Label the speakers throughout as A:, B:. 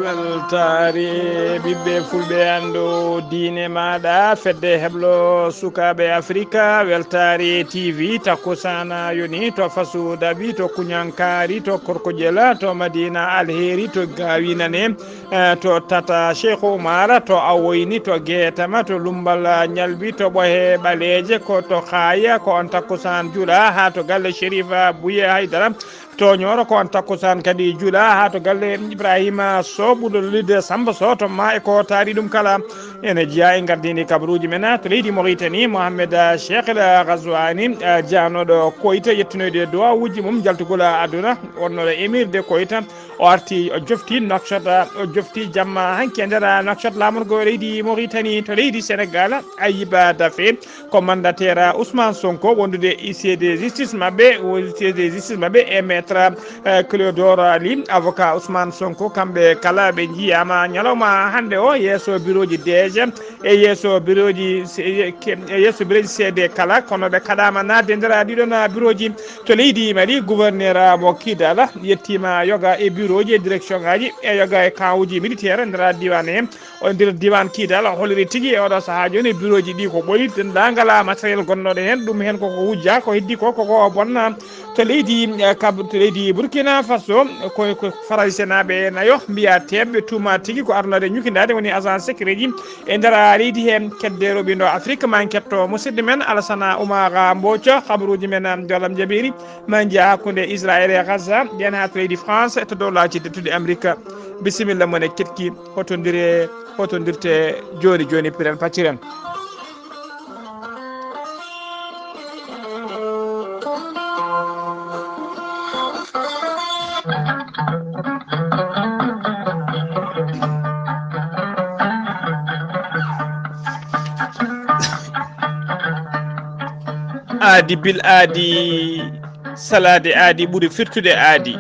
A: weltare ɓiɓɓe fulɓe anndo diine maɗa fedde heblo sukaɓe africa weltare tv takkusana yoni to fasu daɓi to kuñankari to korkoƴela to madina alheri to gawinane to tata cheikh oumar to awoyni to guetama to lumbal ñalbi to ɓohe ɓaleje ko to haya ko on takkusan juuɗa ha to galle chérifa bouye haydara to ñoro ko on takkusan kadi juuɗa ha to galle ibrahima sow ɓuɗo lidde samba sow to ma e ko taari ɗum kala ene jeeya e gardini kabaruji men to leydi mauritanie mohammed cheikh el ghazouani janoɗo koyta yettinoyde duwawuji mum jaltugol aduna wonnoɗo émirde koyta o arti o jofti nokshot o jofti jamma hanki e nder nokshot lamorgo leydi mauritanie to leydi sénégal ayiba dafe ko mandataire ousmane sonko wondude huissier de justice mabɓe huissier de justice mabɓe e maître clédor ly avocat ousmane sonko kamɓe kala ɓe jiyama ñalawma hande o yesso bureau ji dg e yesso bureau ji cd kala kono ɓe kaɗama nadde nder ɗiɗon bureau ji to leydi mali gouverneur mo kidala yettima yoga e bureau ji e direction ngaji e yoga e kawuji militaire nder diwan he o nder diwan kidal holliri tigui e oɗo saaha joni bureau ji ɗi ko ɓoli dendagal matériel gonnoɗo hen ɗum hen koko wujja ko heddi ko koko bonna to leydi to leydi burkina faso ko français naɓe nayo mbiya teɓɓe tuma tigui ko arnode ñukidade woni agent sécurité ji e nder leydi hen kedderoɓe ndo afrique ma ketto musidɗo men alassana oumar mbothio habaruji men jolam jaɓiri ma jiya hakkude israël e gaza ɓen ha to leydi france to dow laaci dettude amérique bisimilla mon e ketki hotodirte joni joni piren pacciren aadi bil aadi salade aadi ɓuuri firtude aadi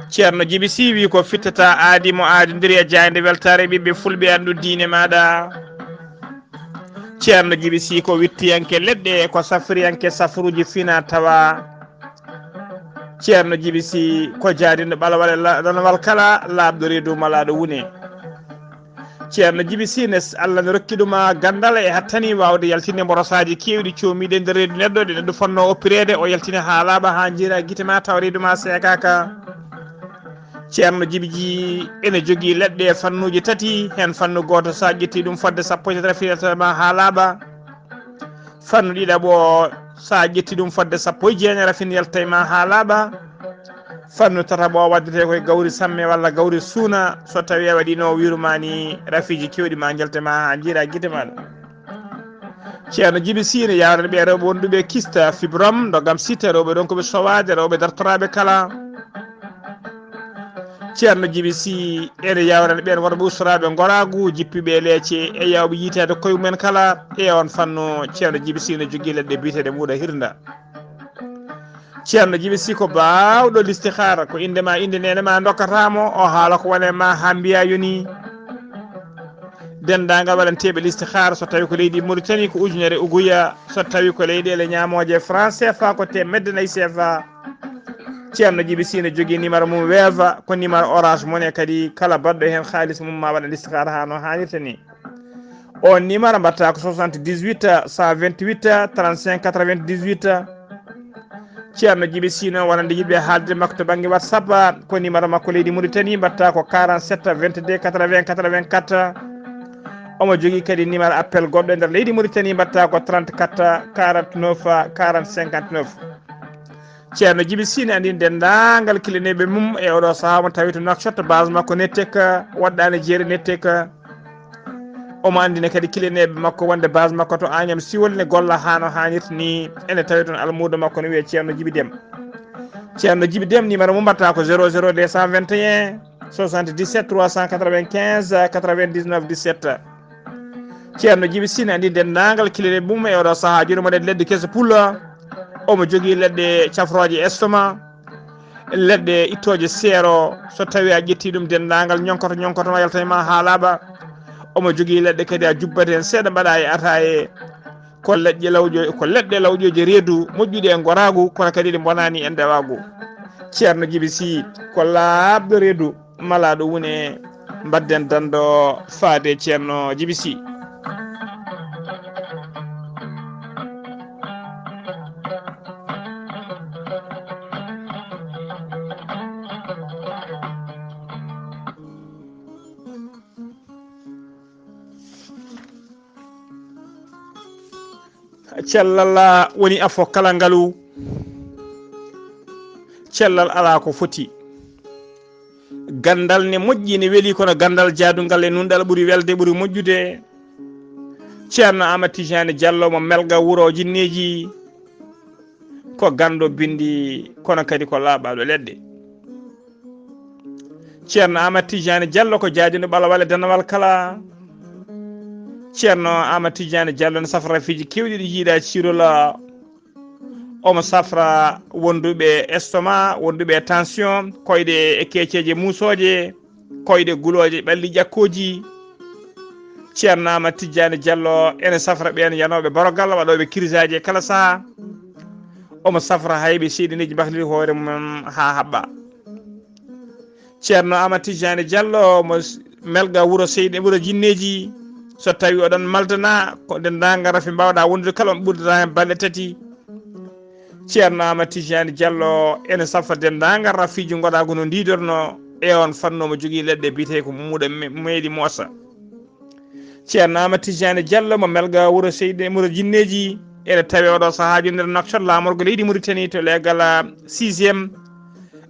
A: ceerno djiby sy wi ko fittata aadi mo aadodiri e jayde weltare ɓiɓɓe fulɓe andu diine maɗa ceerno djiby sy ko wittiyanke leɗɗe ko safriyanke safruji fina tawa ceerno djiby sy ko jaadiɗo ɓalawal ranawal kala laaɓɗo reedu malaɗo wune ceerno djiby sy ne allah ne rokki ɗuma gandal e hattani wawde yaltinde mborosaji kewɗi comiɗe nder reedu neɗɗo ɗe neɗɗo fonno oppirede o yaltini ha laaɓa ha jiira guite ma taw reedu ma seekaka ceerno djiby ji ene jogui leɗɗe fannuji tati hen fannu goto sa ƴetti ɗum fodde sappo e tati filetama ha laaɓa fannu ɗiɗaɓo sa ƴetti ɗum fodde sappo e jeenayi rafin yaltayma ha laaɓa fannu tataɓo waddete koye gawri samme walla gawri suuna so tawi a waɗino wirumani rafiji kewɗi ma jaltema ha jiira guite maɗa ceerno djiby sy ne yawrani ɓe rewɓe wonduɓe kista fibrom dogam site rewɓe ɗon koɓe sowade rewɓe dartoraɓe kala ceerno djiby sy ene yawrani ɓen wonɓe ustoraɓe goragu jippiɓe leece e yawɓe yitede koye mumen kala e on fannu ceerno djiby sy ne jogui leɗɗe biteɗe muuɗa hirda ceerno djiby sy ko bawɗo listihara ko indema inde nenema dokkatamo o haala ko wone ma ha mbiya yoni dendagal waɗanteɓe listihara so tawi ko leydi mauritanie ko ujunere uguya so tawi ko leyɗele ñamoje franc CFA ko temedde nayyi CFA ceerno djiby sy ne jogui numéro mum weeva ko numéro orange mone kadi kala baɗɗo hen haaliss mum ma waɗa listihara ha no hannirta ni on numéro mbatta ko 78 128 35 98 ceerno djiby sy noon wonande yiɗɓe haalde makko to banggue whatsapp ko numéro makko leydi mauritanie mbatta ko 47 22 80 84 omo jogui kadi numéro appel goɗɗo e nder leydi mauritanie mbatta ko 34 49 40 59 ceerno djiby sy ne andi dendagal kilaneɓe mum e oɗo saaha mo tawi to nokshot base makko nettek waɗɗani jeeri nettek omo andine kadi kilaneɓe makko wonde base makko to Agnam Siwol ne golla hano hannirta ni ene tawi toon almudo makko ne wiye ceerno djiby Déme ceerno djiby Déme numéro mum mbatta ko 00 221 77 395 99 17 ceerno djiby sy ne andi dendagal kilaneɓe mum e oɗo saaha joni moɗen leɗɗe keso pulla omo jogui leɗɗe cafroje estomac leɗɗe ittoje seero so tawi a ƴetti ɗum dendagal ñonkoto ma yaltayma ha laaɓa omo jogui leɗɗe kadi a jubbate hen seeɗa mbaɗa e ataye ko leɗɗe lawƴoje reedu moƴƴuɗe e goragu kono kadi ɗe bonani e ndewagu ceerno djiby sy ko laaɓɗo reedu mala ɗo wone mbadden dando faade ceerno Djiby cellal woni afo kala ngalu cellal ala ko foti gandal ne moƴƴi ne weeli kono gandal jaadungal e nunɗal ɓuuri welde ɓuuri moƴƴude ceerno Amadou Tidiane Diallo mo melga wuro jinneji ko gando bindi kono kadi ko laaɓaɗo leɗɗe ceerno Amadou Tidiane Diallo ko jaadino ɓalawal e danawal kala ceerno Amadou Tidiane Diallo ne safra fiji kewɗi ɗi jiiɗa cirola omo safra wonduɓe estomac wonduɓe tension koyɗe e keceje musoje koyɗe guloje ɓalli ƴakkoji ceerno Amadou Tidiane Diallo ene safra ɓen yanoɓe barogal waɗoɓe crise e kala saaha omo safra hayɓe seeɗineji bahliri hoore mum ha haɓɓa ceerno Amadou Tidiane Diallo mo melga wuuro seyɗe wuuro jinneji so tawi oɗon maldana ko dendagal rafi mbawɗa wondude kala on ɓurdata hen balɗe tati ceerno Amadou Tidiane Diallo ene safra dendagal rafiji goɗago no didorno e on fannomo jogui leɗɗe biyete ko muuɗa meeɗi moosa ceerno Amadou Tidiane Diallo mo melga wuuro seyɗe wuuro jinneji ene tawi oɗo saahaji nder Nouakchott lamorgo leydi Mauritanie to leegal 6e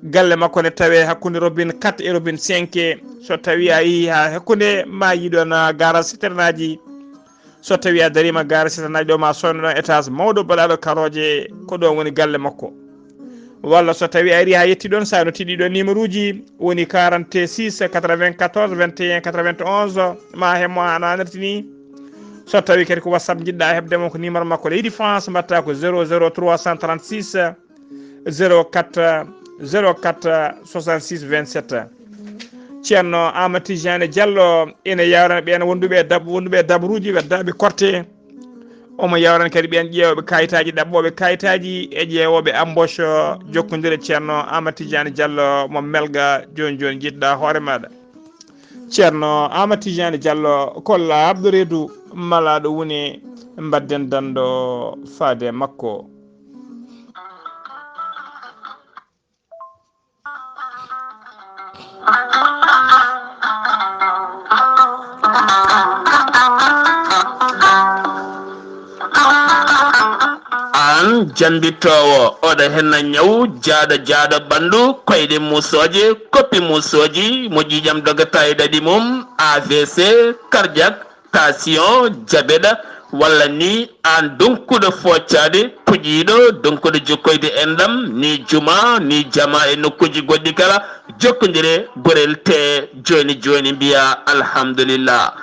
A: galle makko ne tawe hakkude robine 4 e robine 5 so tawi a yeehi ha hakkude ma yiɗon garage citernaji so tawi a darima garage citernaji ɗo ma sownoɗon étage mawɗo baɗaɗo karoje ko ɗon woni galle makko walla so tawi a ari ha yetti ɗon sa noti ɗiɗo numéro uji woni 46 94 21 91 ma hemmo ano anartini so tawi kadi ko WhatsApp jiɗɗa hebdemo ko numéro makko leydi France mbatta ko 00336 04 66 27 ceerno Amadou Tidiane Diallo ene yawrana ɓen wonduɓe dabruji waddaɓe korte omo yawrana kadi ɓen ƴeewoɓe kayitaji ɗaɓɓoɓe kayitaji e ƴeewoɓe embauche jokkodire ceerno Amadou Tidiane Diallo mo melga joni joni jiɗɗa hoore maɗa ceerno Amadou Tidiane Diallo kolla abdou reedu mala ɗo woni mbadden dando faade makko
B: an jambitowo oɗo henna ñaw jaada ɓandu koyɗe musoje koppi musoji mo ƴiƴam dogata e ɗaɗi mum AVC cardiaque tension diabète walla ni an donkuɗo foccade puƴiɗo donkuɗo jokkoyde endam ni juma ni jama e nokkuji goɗɗi kala jokkodire gorel te joni mbiya alhamdulillah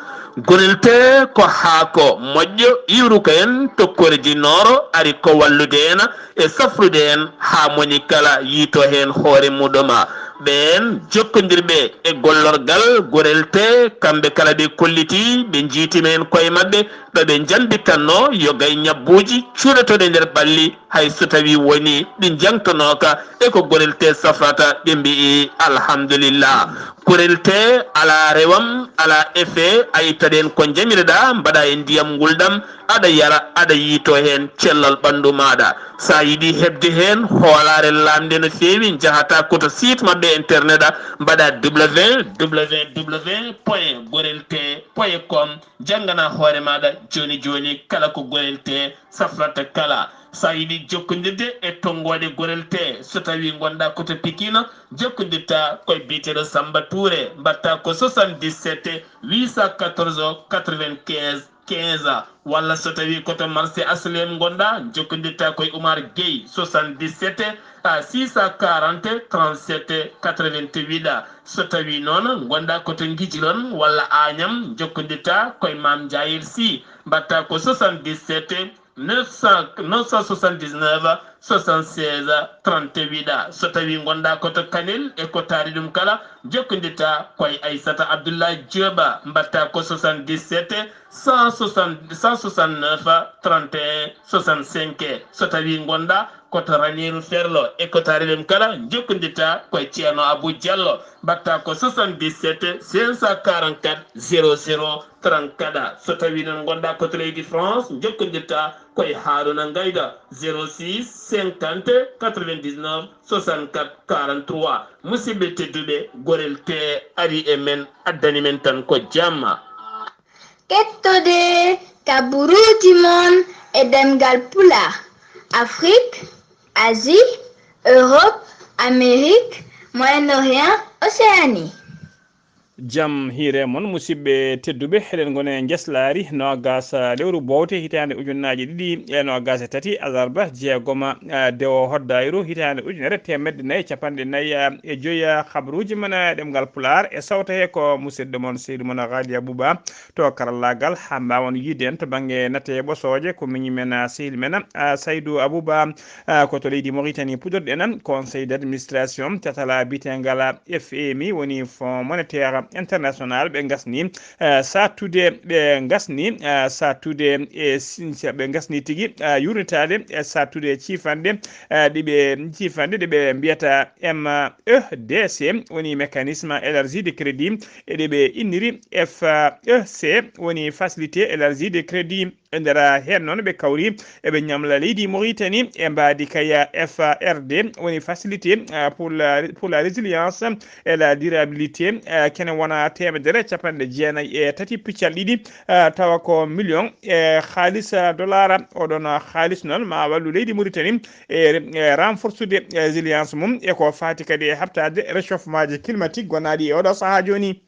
B: gorel te ko haako moƴƴo iwruka en tokkore dinnoro ari ko wallude en e safrude en ha moni kala yiito hen hoore muɗuma ɓen jokkodirɓe e gollorgal gorel te kamɓe kala ɓe kolliti ɓe jiitimen koye mabɓe ɗo ɓe jambitanno yoga e ñabbuji cuuɗotoɗe nder ɓalli hay so tawi woni ɗi jangtonoka e ko gorel te safrata ɓe mbi'i alhamdulillah gorel te ala rewam ala effet a ittaɗen ko jamireɗa mbaɗa e ndiyam nguldam aɗa yara aɗa yiito hen cellal ɓandu maɗa sa yiiɗi hebde hen hoolare lamde no fewi jahata koto site mabɓe internet a mbaɗa www.gorelte.com janggana hoore maɗa joni kala ko gorel te safrata kala sa yiiɗi jokkodirde e tonggode gorel te so tawi gonɗa koto Pikine jokkodirta koye biyeteɗo Samba Touré mbatta ko 77 814 95 15 walla so tawi koto marché aslem gonɗa jokkodirta koye Oumar Gueye 77 640 37 88 so tawi noon gonɗa koto Guijiron walla Agnam jokkodirta koye Mame Diayel Sy mbatta ko 77 979 76 38 so tawi gonɗa koto Kanel e ko taari ɗum kala jokkodirta koye Aissata Abdoulaye Dioba mbatta ko 77 169 31 65 so tawi gonɗa koto raniru ferlo e koto arilem kala jokkondita koye ceerno Abou Diallo batta ko 77 544 00 34 so tawi non gonɗa koto leydi France jokkodirta koye Haruna Gayda 06 50 99 64 43 musidɓe tedduɓe gorel te ari e men addani men tan ko jamma
C: kettode kaburuji mon e ɗemngal pulaar Afrique, Asie, Europe, Amérique, Moyen-Orient, Océanie.
A: jam hiire mon musidɓe tedduɓe eɗen gone njeslaari nogas lewru bowte hitande ujunnaji ɗiɗi e nogas e tati alarba jeegoma dewo hoddayru hitande ujunere temedde nayyi capanɗe nayyi e joyi habaruji mon ɗemgal pulaar e sawta he ko musidɗo mon seydi mon Ghalii Abuu Bah to karallagal ha mbawon yidde en to banggue natte ɓosoje ko miñi men sehil men Saydou Abou Bah ko to leydi Mauritanie pudorɗe en conseil d' administration tatala bitengal FMI woni fonds monétaire international ɓe gasni sattude ɓe gasni sattude e ɓe gasni tigui yurnitade e sattude cifande ɗeɓe mbiyata MEDC woni mécanisme élargi de crédit e ɗeɓe inniri FEC woni facilité élargie de crédit e nder hen noon ɓe kawri eɓe ñamla leydi Mauritanie e mbadi kaya FRD woni facilité pour la résilience et la durabilité kene wona temedere capanɗe jeenayyi e tati piccal ɗiɗi tawa ko million e halis dollar oɗon halis noon ma wallu leydi Mauritanie e renforcude résilience mum e ko fati kadi e habtade réchauffement climatique gonaɗi e oɗo saaha joni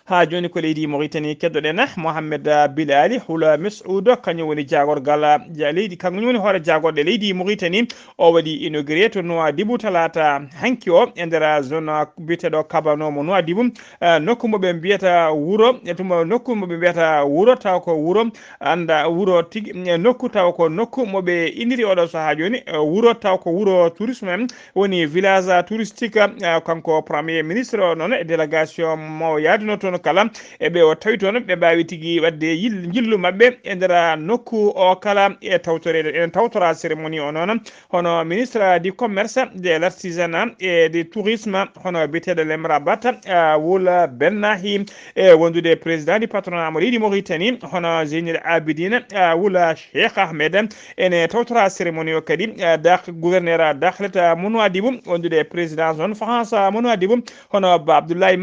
A: ha joni ko leydi Mauritanie keddoɗen Mohamed Bilali hula Mas'oud kañum woni jagorgal leydi kañum woni hoore jagorɗe leydi Mauritanie o waɗi inauguré to Nouadhibou talata hanki o e nder zone biteɗo kabano mo Nouadhibou nokku moɓe mbiyata wuuro tuma nokku moɓe mbiyata wuuro taw ko wuuro anda wuuro tigui nokku taw ko nokku moɓe iniri oɗo saaha joni wuuro taw ko wuuro tourisme woni village touristique kanko premier ministre o noon e délégation mo yaduno toon kala eɓe o tawi toon ɓe mbawi tigui wadde jillu mabɓe e nder nokku o kala e tawtorede en tawtora cérémonie o noon hono ministre du commerce de l'artisanat et du tourisme hono biteɗo Lemra Bata Wula Bennahi e wondude président du patronat mo leydi Mauritanie hono Zeynil Abidine Wula Cheikh Ahmed ene tawtora cérémonie o kadi gouverneur dahlata mo Nouadhibou wondude président zone France mo Nouadhibou hono Ba Abdoulaye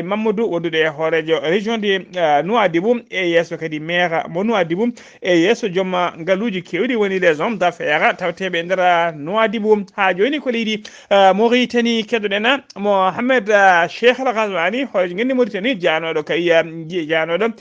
A: Mamadou wondude hoorejo région de Nouadhibou e yesso kadi maire mo Nouadhibou e yesso jomma ngaluji kewɗi woni les hommes d'affaires tawteɓe nder Nouadhibou ha joni ko leydi Mauritanie keddoɗen Mohamed Cheikh Al Ghazouani hoorejo gonɗi Mauritanie janoɗo kay janoɗo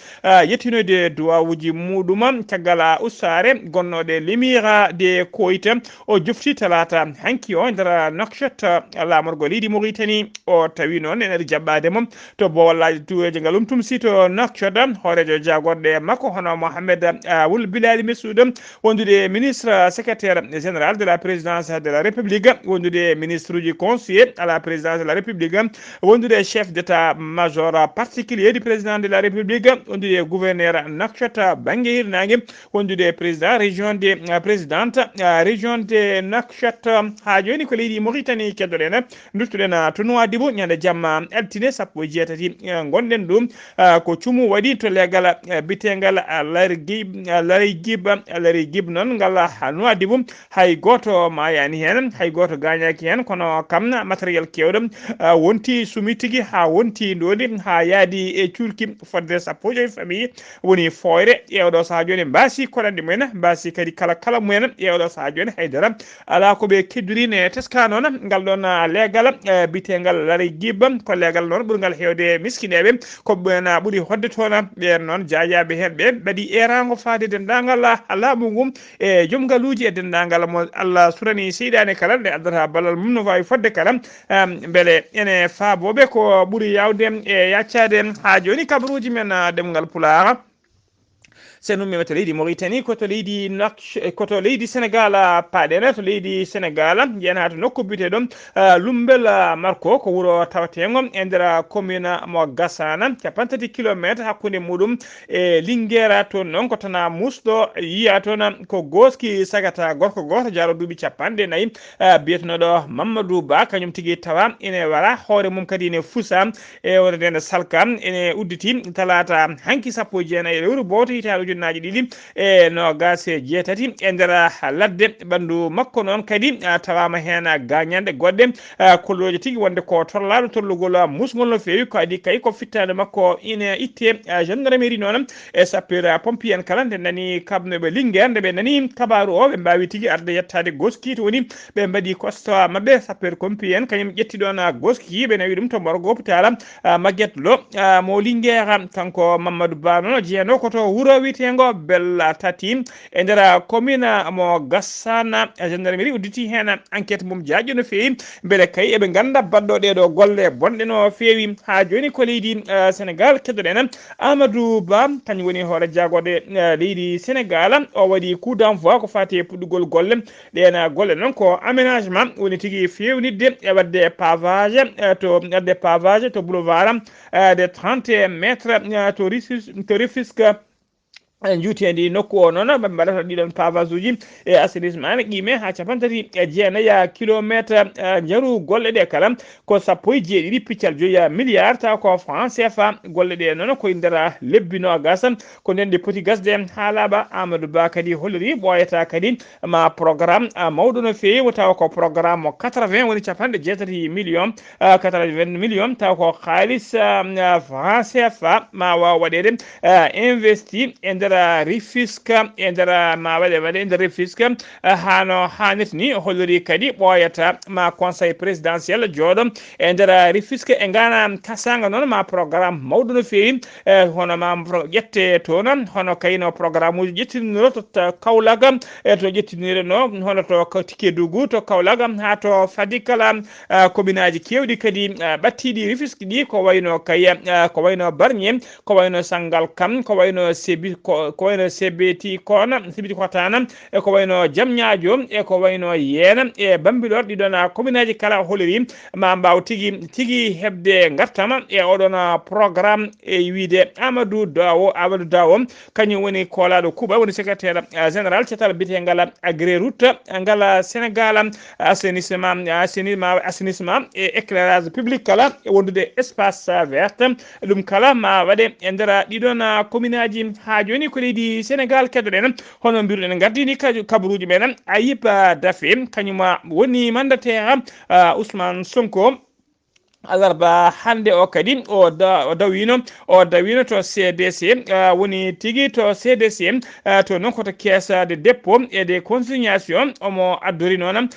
A: yettinoyde duwawuji muɗum caggal ussare gonnoɗe l'émira de Koyta o jofti talata hanki o nder Nouakchott lamorgo leydi Mauritanie o tawi noon ene jaɓɓade mom to bowallaji tuweje ngalum tum sito Nouakchott hoorejo jagorɗe makko hono Mohamed Wul Bilali Mas'oud wondude ministre secrétaire général de la présidence de la République wondude ministre uji conseiller à la présidence de la République wondude chef d'état major particulier du président de la République wondude gouverneur Nouakchott banggue hirnangue wondude président région de présidente région de Nouakchott ha joni ko leydi Mauritanie keddoɗen duttuɗen to Nouadhibou ñande jamma altine sappo e jeetati gonɗen ɗum ko cuumu waɗi to legal bitegal lari gib noon ngal Nouadhibou hay goto mayani hen hay goto gañaki hen kono kam matériel kewɗo wonti sumi tigui ha wonti ndodi ha yaadi e curki fodde sappo joyi famille woni foyre ƴewɗo saaha joni mbasi koɗanɗe mumen mbasi kadi kala mumen ƴewɗo saaha joni haydara ala koɓe keddurine teska noon ngal ɗon legal bitegal lari gib ko legal noon ɓurgal hewde miskineɓe ko ɓen ɓuuri hodde toon ɓen noon jayaɓe hen ɓe mbaɗi erago faade dendagal laamu ngum e joom galuji e dendagal mo Allah surani seyɗane kala nde addata ballal mum no wawi fodde kala beele ene faaboɓe ko ɓuuri yawde e yaccade ha joni kabaruji men ɗemgal pulaar sen ummi to leydi Mauritanie ko to leydi koto leydi Sénégal paɗene to leydi Sénégal yana to nokku bite ɗum lumbel marko ko wuro tawatego e nder commune mo Gassana 30 kilométre hakkude muɗum e Linguére toon noon ko tana musɗo yiya toon ko goski sagata gorko goto jaro duuɓi 40 biyetenoɗo Mamadou Ba kañum tigui tawa ene wara hoore mum kadi ne fusa e wonde nde salka ene udditi talata hanki 19 lewru bowte hitaɗo ujunnaji ɗiɗi e nogas e jeetati e nder ladde ɓandu makko noon kadi tawama hen gagnande goɗɗe kolloje tigui wonde ko torlaɗo torlugol musgol no fewi ko adi kay ko fittade makko ine itte gendarmerie noon e sapeur pompier en kala nde nani kabnoɓe Linguére nde ɓe nani kabaru o ɓe mbawi tigui arde yettade goski to woni ɓe mbaɗi constat mabɓe sapeur pompier en kañum ƴetti ɗon goski ɓe nawi ɗum to morgo hôpital Maguette Lo mo Linguére kanko Mamadou Ba noon jeeyano koto wuro witego Bella Tati e nder commune mo Gassana gendarmerie udditi hen enquête mum jaƴƴo no fewi beele kay eɓe ganda badɗo ɗeɗo golle bonɗe no fewi ha joni ko leydi Sénégal keddoɗen Amadou Ba kañum woni hoore jagode leydi Sénégal o waɗi coup d'envoi ko fati puɗɗugol golle ɗen golle noon ko aménagement woni tigui fewnidde e wadde pavage to boulevard de 30 métres to Rufisque juutendi nokku o noon ɓe mbaɗata ɗiɗon pavage uji e assainissement ne qime ha 39 kilométre jaru golle ɗe kala ko 17 piccal 5 milliard taw ko franc CFA golle ɗe noon koye nder lebbi nogas ko nden ɗe poti gasde ha laaɓa Amadou Ba kadi holliri ɓoyata kadi ma programme mawɗo no fewi taw ko programme mo 80 woni 70 millions 80 millions taw ko halis franc CFA ma waw waɗede investi e nder Rufisque e nder ma waɗe e nder Rufisque hano hanniti ni holliri kadi ɓoyata ma conseil présidentiel jooɗo e nder Rufisque e gana kasanga noon ma programme mawɗo no fewi hono ma ƴette toon hono kayno programme uji ƴettiniro to Kaolack to ƴettinire no hono to Kédougou to Kaolack ha to Fatick kala commune aji kewɗi kadi ɓattiɗi Rufisque ɗi ko wayno ko wayno Bargny ko wayno Sangalkam ko wayno Sébi ko wayno Sebeti Kotana e ko wayno Diamniadio e ko wayno Yena e Bambilor ɗiɗon commune aji kala holiri ma mbaw tigui hebde gartama e oɗon programme e wiide Amadou Dawo kañum woni kolaɗo Kuba woni secrétaire général cetal bitegal agré route ngal Sénégal assainissement et éclairage public kala e wondude espace vert ɗum kala ma waɗe e nder ɗiɗon commune aji ha joni ko leydi Sénégal keddoɗen hono mbiruɗen gardini kabaruji men Ayib Daffé kañum woni mandataire Ousmane Sonko alarba hande o kadi o dawino to CDC woni tigui to CDC to non koto caisse de dépôt et de consignation omo addori noon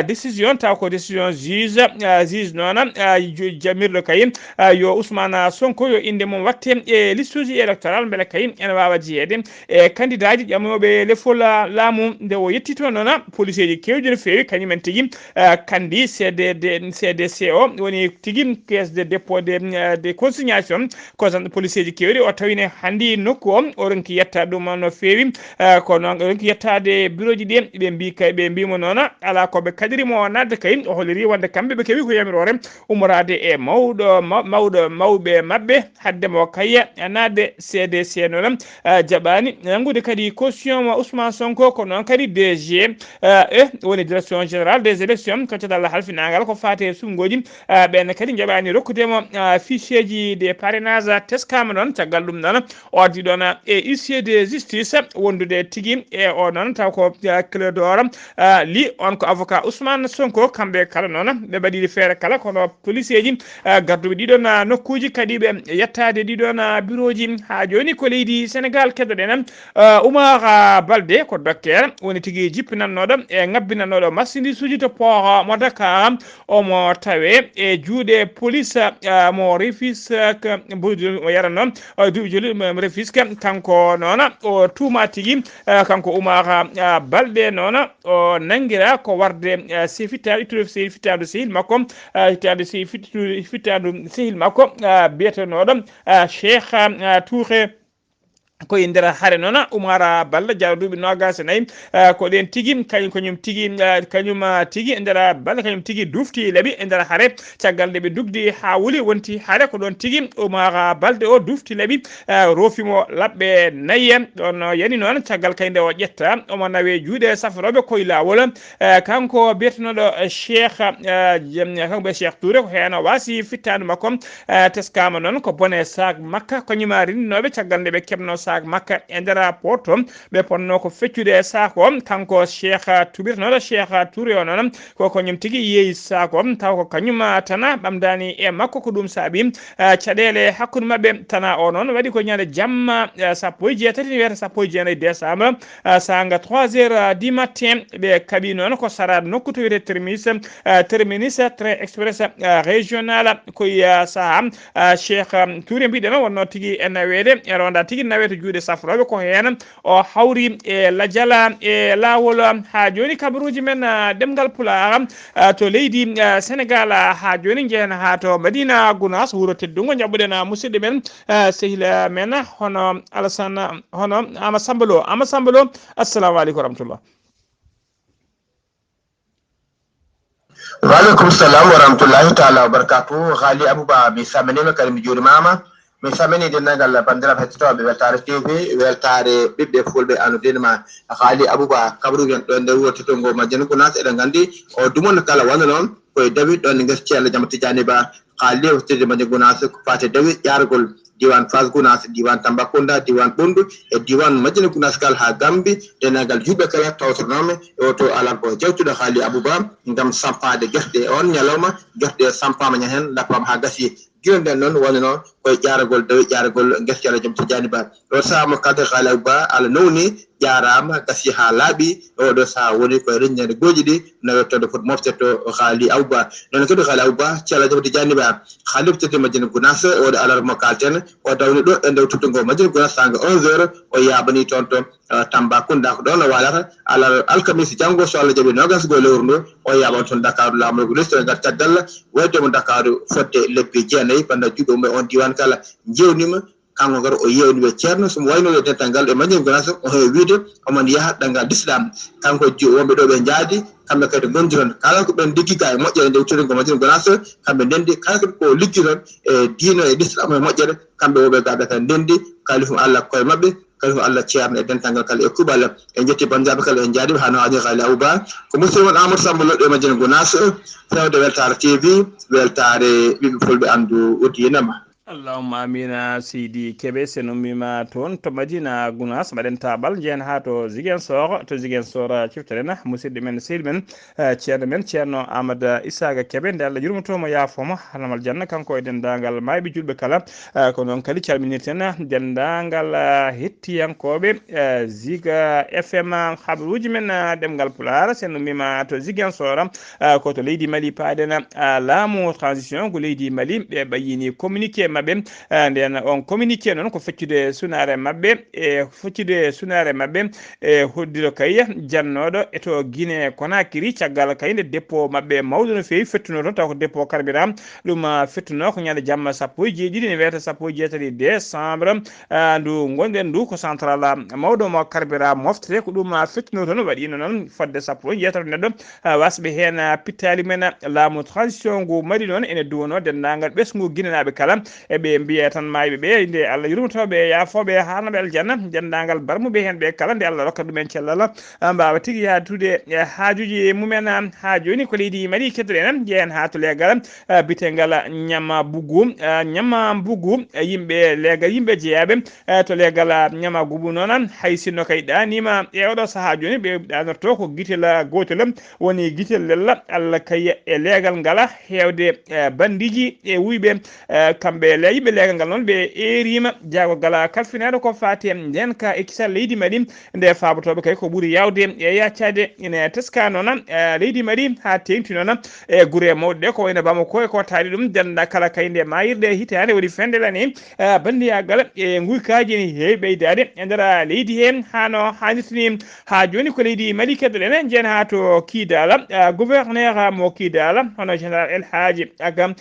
A: décision taw ko décision juge noon jamirɗo kay yo Ousmane Sonko yo inde mum watte e listuji électoral beele kay ene wawa jeeyede e candidat ji ƴamoɓe lefol laamu nde o yetti toon noon policier ji kewji no fewi kañumen tigui kandi CDC o woni tigui caisse de dépôt de consignation ko tan policier ji kewɗi o tawine handi nokku o ronki yetta ɗum no fewi ko noon ronki yettade bureau ji ɗi ɓe mbimo noon ala koɓe kaɗirimo nadde kay o holliri wonde kamɓe ɓe kewi ko yamirore ummorade e mawɓe mabɓe haddemo kayya nadde CDC noon jaɓani nangude kadi caution mo Ousmane Sonko ko noon kadi DG woni direction générale des élections ko cadal halfinagal ko fate sumgoji ɓen kadi jaɓani rokkudemo fichier ji de parrainage teskama noon caggal ɗum noon o addi ɗon e huissier de justice wondude tigui e o noon taw ko clédor li on ko avocat Ousmane Sonko kamɓe kala noon ɓe mbaɗiɗi feere kala kono policier ji garduɓe ɗiɗon nokkuji kadi ɓe yettade ɗiɗon bureau ji ha joni ko leydi Sénégal keddoɗen Oumar Balde ko docteur woni tigui jippinannoɗo e ngabbinannoɗo marchandise uji to port mo Dakar omo tawe e juuɗe police mo Rufisque o yara noon duuɓi joli Rufisque kanko noon o tuuma tigui kanko Oumar Balde noon o nanguira ko warde sefittade ittude fittadu sehil makko fittadu sehil makko biyetenoɗo Cheikh Touré ko indira hare nona umara balla jawdubi nogas nayi ko den tigi kanyum tigi kanyum tigi indira balla kanyum tigi dufti labi indira hare caggalde be dugdi ha wuli wonti hare ko don tigi umara balde o dufti labi rofimo labbe nayi don yani non caggal kayde o jetta o mo nawe juude safrobe koy lawol kanko betnodo cheikh kanko be cheikh touré ko heno wasi fittanu makom teskama non ko bone sak makka ko nyimari nobe caggalde be kebno sak makka e ndera porto be ponno ko feccude sako kanko cheikh tubirnoɗo cheikh touré o noon koko ñum tigui yeeyi sako taw ko kañum tana ɓamdani e makko ko ɗum saabi caɗele hakkude mabɓe tana o noon waɗi ko ñande jamma sappo e jeetati wiyata sappo e jeenayyi décembre sanga 3h du matin ɓe kaaɓi noon ko sarade nokku to wiyete terminus train express régional koye saaha cheikh touré mbiɗen wonno tigui e nawede e ronda tigui nawete juuɗe safroɓe ko hen o hawri e lajala e lawol ha joni kabaruji men ɗemgal pulaar to leydi sénégal ha joni jehen ha to madina gounas wuuro teddugo jabɓuɗen musidɗo men sehila men hono alassane hono ama sambalo assalamu aleykum wa rahmatullah.
D: Waalaikum salam wa rahmatullahi ta'ala wa barakatuh. Ghalii Abuu Bah mi saminima kadi mi juurimama mi samini dennagal bandiraɓe hettotoɓe weltare tv weltare ɓiɓɓe fulɓe andudenma Ghalii Abuu Bah kabaruji en ɗo nder wuro tetongo majjano gounas eɗen gandi o dumon kala wonno noon koye dawi ɗon guesti Allah jama tidiani ba Ghalii wottirde majjano gounas ko fate dawi yargol diwan fas gounas diwan tambacounda diwan ɓondu e diwan majjano gounas kal ha gambi dennagal juɓɓe kala tawtornome e oto alan ko jewtuɗo Ghalii Abuu Bah gam sampade guerte on ñalawma guerte sampama ña hen lappama ha gasi gironden noon woni noon koye ƴaragol dawi ƴaragol guesti Allah jam tidiani ba ɗo saaha mo kalde Ghalii Abuu Bah Allah nowni ƴarama gasi ha laaɓi oɗo saaha woni koye reññede goji ɗi nawettode foti moftetto Ghalii Abuu Bah noon kadi Ghalii Abuu Bah ci Allah jam tidiani ba Ghalii woftirde majjano gounas oɗo alarba mo kalten o dawni ɗo e ndew tuttugo majjano gounas sanga 11h o yabani toon to Tambacounda ko ɗon o walata alal alkamisi janggo so Allah jaaɓi nogas go lewru ndu o yaɓan toon Dakar laamugo liste ngal caggal waydemo Dakar fodde lebbi jeenayyi banda juuɗe mum on diwan kala jewnima kanko gar o yewni ɓe ceerno somo waynoɗo dental ngal e majjano gounas o heewi wiide omon yaaha ɗanngal l'islam kanko wonɓe ɗo ɓe jaadi kamɓe kadi gondiron kala ko ɓen liggiga e moƴƴere nde wuttude ko majjano gounas kamɓe ndendi kala kadi ko liggiron e diino e l'islam e moƴƴere kamɓe woɓe gaɓe kadi ndendi kalifum Allah koye mabɓe kalifum Allah ceerno e dental ngal kala e kuɓal e jetti bandiraɓe kala en jaadiɓe hano haji Ghalii Abuu Bah ko musidɗo mon Amadou Samba Lodɗo e majjano gounas fewde weltare tv weltare ɓiɓɓe fulɓe andu uddiyinama.
A: Allahumma amina seydi keɓe sen ummima toon to madina gounas mbaɗen tabal jehen ha to Ziguinchor ciftorena musidɗo men seydi men ceerno men ceerno Amadou Issaga Keɓe nde Allah jurmotomo yaafomo halamal janna kanko e dendagal mayɓe julɓe kala ko noon kadi calminirten dendagal hettiyankoɓe Ziga FM habaruji men ɗemgal pulaar sen ummima to Ziguinchor ko to leydi Mali paaɗen laamu transition ko leydi Mali ɓe ɓayini communiqué mabɓe nden on communiqué noon ko feccude sunare mabɓe e hoddiro kay jannoɗo eto Guinée Conakry caggal kay nde dépôt mabɓe mawɗo no fewi fettuno toon taw ko dépôt carburant ɗum fettuno ko ñande jamma 17 ne wiyata 17 décembre ndu gonɗen ndu ko central mawɗo mo carburant moftere ko ɗum fettuno toon waɗino noon fodde 17 neɗɗo wasɓe hen pittali men laamu transition ngu mari noon ene duwono dendagal ɓesgu guinenaɓe kala eɓe mbiye tan mayɓe ɓe nde Allah yurmotoɓe yaafoɓe harnaɓe aljanna dendagal barmuɓe hen ɓe kala nde Allah rokka ɗumen cellal mbawa tigui yatude haajuji mumen ha joni ko leydi Mali keddoɗen en jehen ha to legal bitegal ñamma buggu yimɓe legal yimɓe jeeyaɓe to legal ñamma gubu noon hay sinno kay ɗanima e oɗo saaha joni ɓe ɗanorto ko guitel gotel woni guitel lella Allah kay e legal ngala hewde bandiji e wuyɓe kamɓe yimɓe legal ngal noon ɓe erima jaagogal kalfinade ko fati nden ka e kisal leydi Mali nde fabotoɓe kay ko ɓuuri yawde e yaccade ene teska noon leydi Mali ha tengti noon e guure mawɗe ɗe ko wayno Bamako e ko taari ɗum denda kala kay nde mayirɗe hitande woni fendelani bandiyagal e guykaji ne heewi ɓeydade e nder leydi hen hano hannirtini ha joni ko leydi Mali keddoɗen jeen ha to Kidal gouverneur mo Kidal hono général El Hadji Agam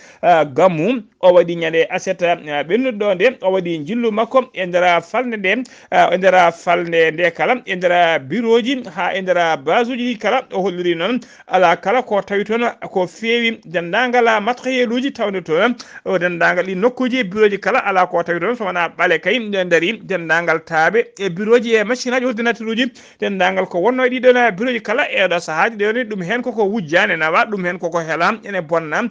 A: Gamou o waɗi ñande seta ɓennuɗo nde o waɗi jillu makko e nder falde nde e nder falde nde kala e nder bureau ji ha e nder base uji ɗi kala o holliri noon ala kala ko tawi toon ko feewi dendagal matériel uji tawde toon o dendagal ɗi nokkuji bureau ji kala ala ko tawi toon so wona ɓaale kay dari dendagal taaɓe e bureau ji e machine aji ordinateur uji dendagal ko wonno e ɗiɗon bureau ji kala e ɗo saahaji ɗewni ɗum hen koko wujjani nawa ɗum hen koko heelam ene bonna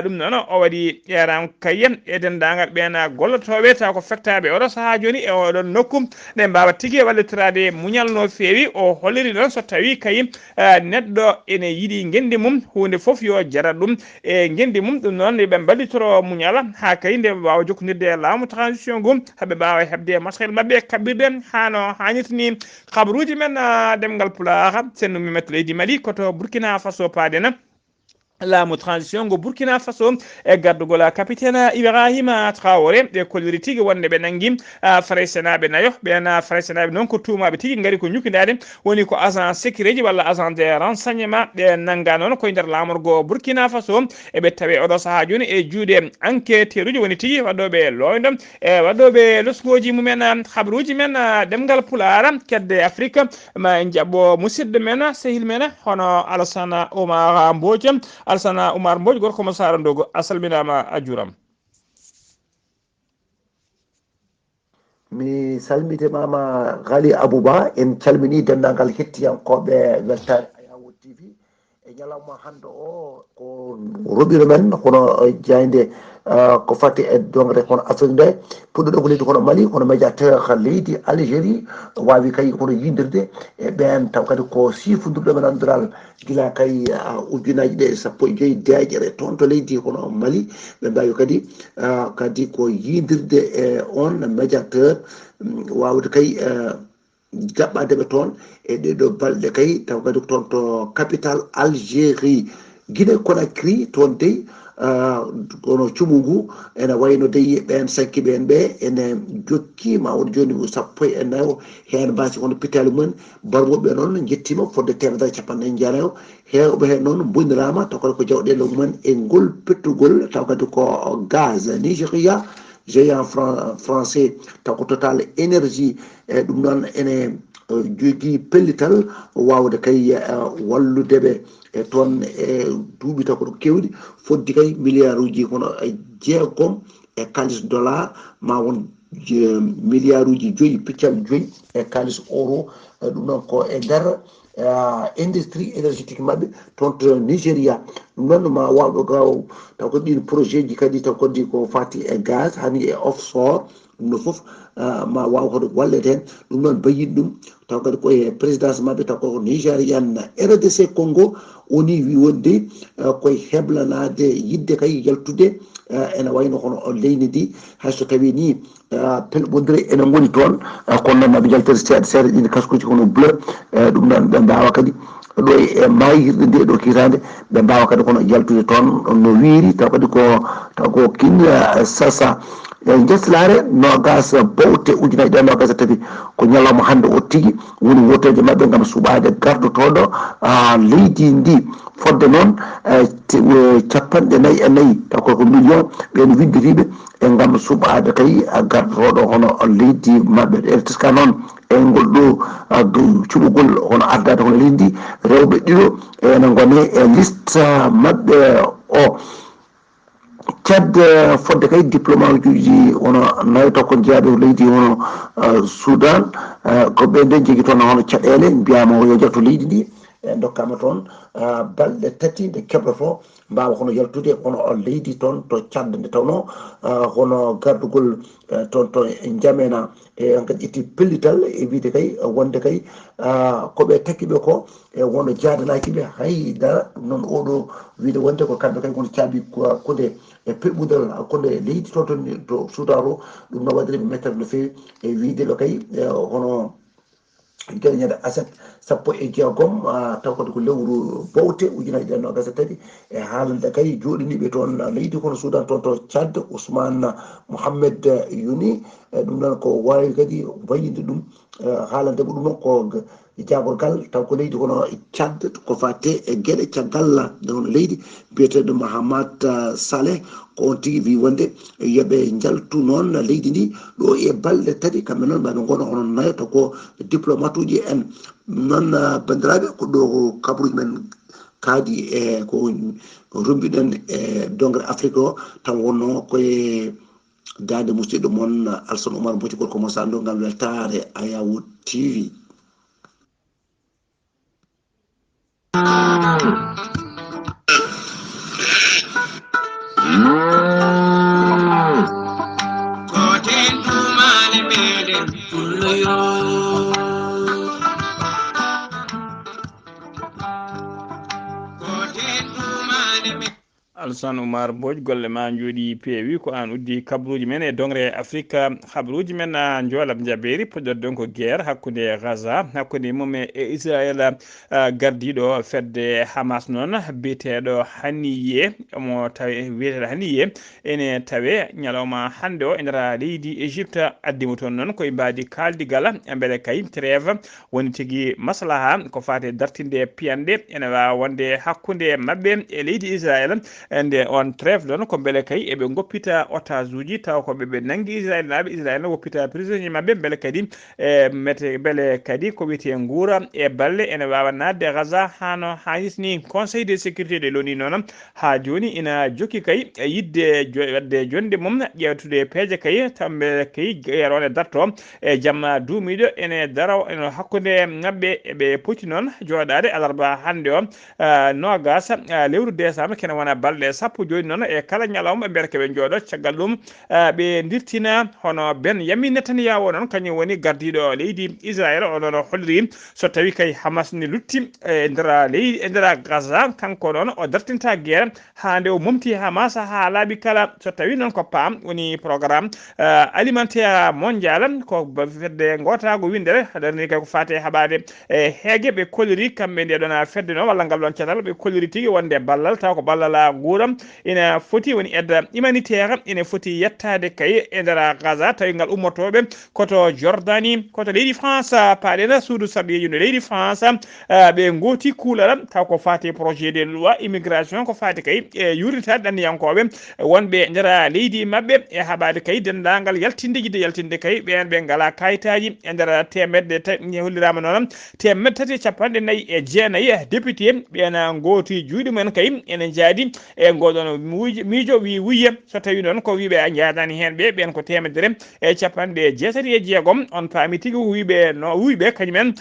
A: ɗum noon o waɗi ƴeeram kayyen e dendagal ɓen gollotoɓe taw ko fettaɓe oɗo saaha joni e oɗon nokku nde mbawa tigui wallitorade muñal no feewi o holliri noon so tawi kay neɗɗo ene yiiɗi gendi mum hunde foof yo jarat ɗum e gendi mum ɗum noon ɓe mballitoro muñal ha kay nde wawa jokkodirde e laamu transition gum haaɓe mbawa hebde matériel mabɓe kaɓɓirɗe hano hannirtini kabaruji men ɗemgal pulaar sennumi metto leydi Mali koto Burkina Faso paadena laamu transition go Burkina Faso e gardugol capitaine Ibrahima Traoré ɓe kolliri tigui wonde ɓe nanggui fray senaɓe nayo ɓen fray senaɓe noon ko tuumaɓe tigui gaari ko ñukkidade woni ko agent sécurité ji walla agent de renseignement ɓe nangga noon koye nder lamorgo Burkina Faso eɓe tawe oɗo saaha joni e juuɗe enquêteur uji woni tigui waɗoɓe loydo e waɗoɓe losgoji mumen habaruji men ɗemgal pulaar kedde Afrique ma en jaɓɓo musidɗo men sehil men hono Alassane Oumar Mbodj Alassane Oumar Mbodj gorko mo Sara Ndogo a salminama a juuram.
E: mi salmitimama Ghalii Abuu Bah en calmini dendagal hettiyankoɓe weltare Ayawo TV e ñalawma hande o ko roɓiro men hono jayde ko fatti e dongre hono Afrique nde puɗɗoɗo ko leydi hono Mali hono médiateur leydi Algérie wawi kay hono yindirde e ɓen taw kadi ko sifodirɗo men andiral gila kay ujunnaji ɗe 15 deƴere toon to leydi hono Mali ɓe mbawi kadi ko yindirde e on médiateur wawde kay jaɓɓadeɓe toon e ɗeɗo balɗe kay taw kadi toon to capital Algérie Guinée Conakry toon dey kono cumu ngu ene wayno dey ɓen sanki ɓen ɓe ene jokkima won joni 14 hen mbasi hono pitali mumen barmoɓe noon jettima fodde temedere capanɗe jeenayo hewɓe hen noon bonirama taw kadi ko jawɗele mumen e ngol pettugol taw kadi ko gaz Nigéria géant français taw ko Total énergie e ɗum noon ene jogui pellital wawde kay walludeɓe e toon e duuɓi taw koɗo kewɗi foddi kay milliard uji kono jeegom e kalis dollar ma won milliard uji 5 piccal 5 e kalis euro ɗum noon ko e nder industrie énergétique mabɓe toon to Nigéria ɗum noon ma wawɗo gaw taw ko ɗin projet ji kadi taw kadi ko fati e gaz hani e offshore ɗum no foof ma waw koɗo wallete hen ɗum noon bayiɗ ɗum taw kadi koye présidence mabɓe taw ko nigérian RDC Congo woni wi wonde koye heblanade yidde kay yaltude ene wayno hono leydi ndi hayso tawi ni pelɓodire ene goni toon kono noon maɓe jaltere seeɗa seeɗa ɗin kaskuji kono bleu ɗum noon ɓe mbawa kadi ɗo e mayirɗe nde ɗo kitande ɓe mbawa kadi kono yaltude toon no wiiri taw kadi ko kinna sasa njeslaare nogas bowte ujunaji ɗe nogas tawi ko ñalawma hande o tigui woni wotoje mabɓe gam suɓade gardotoɗo leydi ndi fodde noon 54 taw koko million ɓen widdiriɓe e gam suɓade kay gardotoɗo hono leydi mabɓe e teska noon e ngol ɗo cuɓugol hono ardade hono leydi ndi rewɓe ɗiɗo ene gone e liste mabɓe o cadde fodde kay diplôme uji wono nayo taw ko jeeyaɓe leydi hono Soudan ko ɓe nden jogui toon hono caɗele mbiyama yo jalto leydi ndi e dokkama toon balɗe tati nde keɓɗoto mbawa hono yaltude hono leydi toon to cadde nde tawno hono gardugol toon to jamena e kadi itti pellital e wiide kay wonde kay koɓe takkiɓe ko e wono jadanakiɓe haydara ɗum noon oɗo wiide wonde ko kamɓe kay kono caabi kude e peɓɓudal hakkude leydi to Soudan o ɗum no waɗiriɓe mettere no fewi e wiideɓe kay hono gueɗe ñande aset sappo e jeegom taw kadi ko lewru bowte ujunaji ɗen no gasa tati e haalande kay jooɗiniɓe toon leydi kono suudan toon to Tchad Ousmane Mohamed Yuni ɗum noon ko wawi kadi wayinde ɗum haalande ɗum noon ko jagorgal taw ko leydi kono Tchad ko fate e gueɗe caggal ɗon leydi biyeteɗo Mahamad Saleh ko on tigui wi wonde yooɓe jaltu noon leydi ndi ɗo e balɗe tati kamɓe noon ɓaɓe gona onon nayoto ko diplomate uji en noon bandiraɓe ko ɗo kabaruji men kaadi e ko rumbiɗen e dongre Afrique o tan wonno koye dande musidɗo moon Alsan Oumar Mboti gorko mo sando ngam weltare Ayawu TV.
A: Alsan Oumar Mbodj golle ma jooɗi peewi ko an uddi kabruji men e dongre Afrique habruji men joolab jaberi poɗɗorde donc guerre hakkude Gaza hakkude mum e Israël gardiɗo fedde Hamas noon biyeteɗo Haniye mo tawi wiyeteɗo Haniye ene tawe ñalawma hande o e nder leydi Égypte addimo toon noon koye mbadi kaldigal beele kay trêve woni tigui maslaha ko fate dartinde piyanɗe ene wawa wonde hakkude mabɓe e leydi Israël ende on trêve ɗon ko beele kay eɓe goppita otage uji taw ko ɓe nangui Israël naɓe Israël woppita prisonnier mabɓe beele kadi mete beele kadi ko wiyete guura e balle ene wawa nadde Gaza hano hannitni conseil de sécurité de l'ONU noon ha joni ina jokki kay yidde wadde jonde mum ƴewtude peeje kay tambe kay yerone darto e jamma duumiɗo ene daraw ene hakkude mabɓe eɓe poti noon joɗade alarba hande o nogas lewru décembre kene wona balɗe sappo joni noon e kala ñalawma ɓe mbiyata koɓe jooɗo caggal ɗum ɓe dirtina hono Ben Yamin Netanyahu noon kañum woni gardiɗo leydi Israël oɗon holliri so tawi kay Hamas ne lutti e nder leydi e nder Gaza kanko noon o dartinta guerre ha nde o momti Hamas ha laaɓi kala so tawi noon ko PAM woni programme alimentaire mondial ko fedde gotago windere haɗani kay ko fate haɓade e heegue ɓe kolliri kamɓe nde ɗon fedde noon walla ngal ɗon cetal ɓe kolliri tigui wonde ballal taw ko ballal guuram ina foti woni aide humanitaire ina foti yettade kay e nder Gaza tawi ngal ummotoɓe koto Jordanie koto leydi France paaɗena suudu sarɗiji no leydi France ɓe gooti kuulara taw ko fati projet de loi immigration ko fati kay e yuritade ɗanniyankoɓe wonɓe nder leydi mabɓe e haɓade kay dendagal yaltinde kay ɓen ɓe ngala kayitaji e nder temedde hollirama noon temedde tati capanɗe nayyi e jeenayyi député ɓena gooti juuɗe mumen kay ene jaadi e ngoɗon miijo wi wiye so tawi noon ko wiɓe a jaadani hen ɓen ko temedere e capanɗe jeetati e jeegom on paami tigui wiɓe no wiɓe kañumen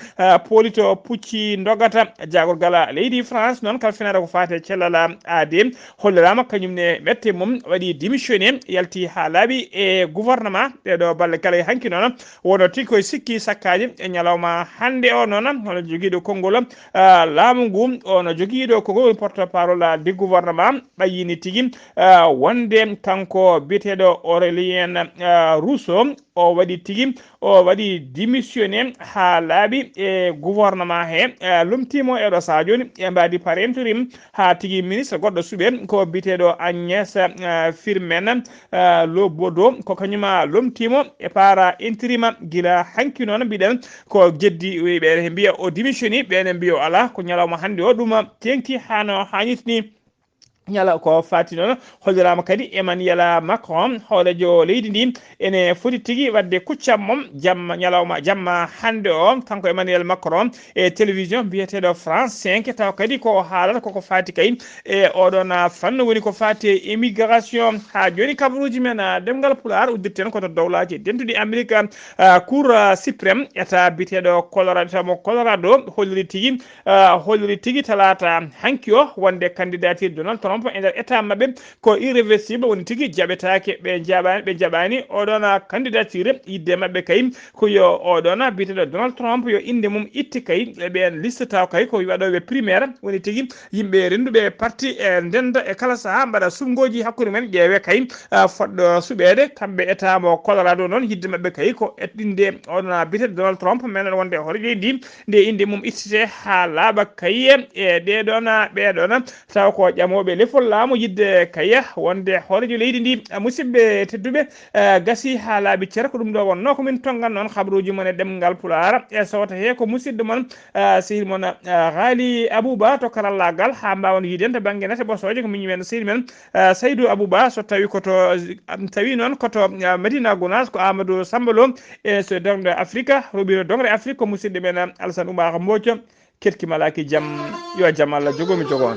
A: polito pucci dogata jagorgal leydi France noon kala finata ko fate cellal aade hollirama kañumne mette mum waɗi démissionné yalti ha laaɓi e gouvernement ɗeɗo balle kala e hanki noon wono tigui koye sikki sakkaji e ñalawma hande o noon hono joguiɗo konngol laamu ngu ono joguiɗo konngol porte parole du gouvernement ɓayini tigui wonde kanko biyeteɗo Aurélien Rousseau o waɗi tigui o waɗi démissionné ha laaɓi e gouvernement he lomtimo eɗo saha joni e mbadi par intérim ha tigui ministre goɗɗo suuɓe ko biyeteɗo Agnès Firmin Lo Bodo ko kañuma lomtimo e para intérim guila hanki noon mbiɗen ko jeddi ɓe mbiya o démissionni ɓene mbiya o ala ko ñalawma hande o ɗum tenki hano hannitni ñala ko fati noon hollirama kadi Emmanuel Macron hoolejo leydi ndi ene foti tigui wadde kuccam mom jamma ñalawma jamma hande o kanko Emmanuel Macron e télévision biyeteɗo France 5 taw kadi ko haalata koko fati kay e oɗon fanno woni ko fati immigration ha joni kabaruji men ɗemngal pulaar uddirten koto dowlaji dentuɗi Amérique cour suprême état biyeteɗo Colorado holliri tigui talata hanki o wonde candidature Donald Trump Trump e nder état mabɓe ko irréversible woni tigui jaɓetake ɓe jaɓani oɗon candidature yidde mabɓe kay ko yo oɗon biteɗo Donald Trump yo inde mum itti kay ɓe listata kay ko waɗoɓe primaire woni tigui yimɓe renduɓe parti e ndenda e kala saaha mbaɗa sumgoji hakkude men ƴeewe kay fodɗo suɓede kamɓe état mo Colorado noon yidde mabɓe kay ko inde on biteɗo Donald Trump meɗen wonde hoto leydi nde inde mum ittete ha laaɓa kay e ɓeɗon taw ko ƴamoɓe lefol laamu yidde kay wonde horejo leydi ndi musidɓe tedduɓe gasi ha laaɓi ceer ko ɗum ɗo wonno komin tongan noon habaruji mon e ɗemgal pulaar e sawta he ko musidɗo mon sehil mon Ghalii Abuu Bah to karallagal ha mbawon yiden to banggue nete ɓosoje ko miñumen sehil men Saydou Abou Bah so tawi tawi noon koto Medina Gounass ko Amadou Sambalo e so dongre Afrique robiro dongre Afrique ko musidɗo men Alassane Oumar Mbodjo ketkimalaki jaam yo jaam Allah jogomi jogon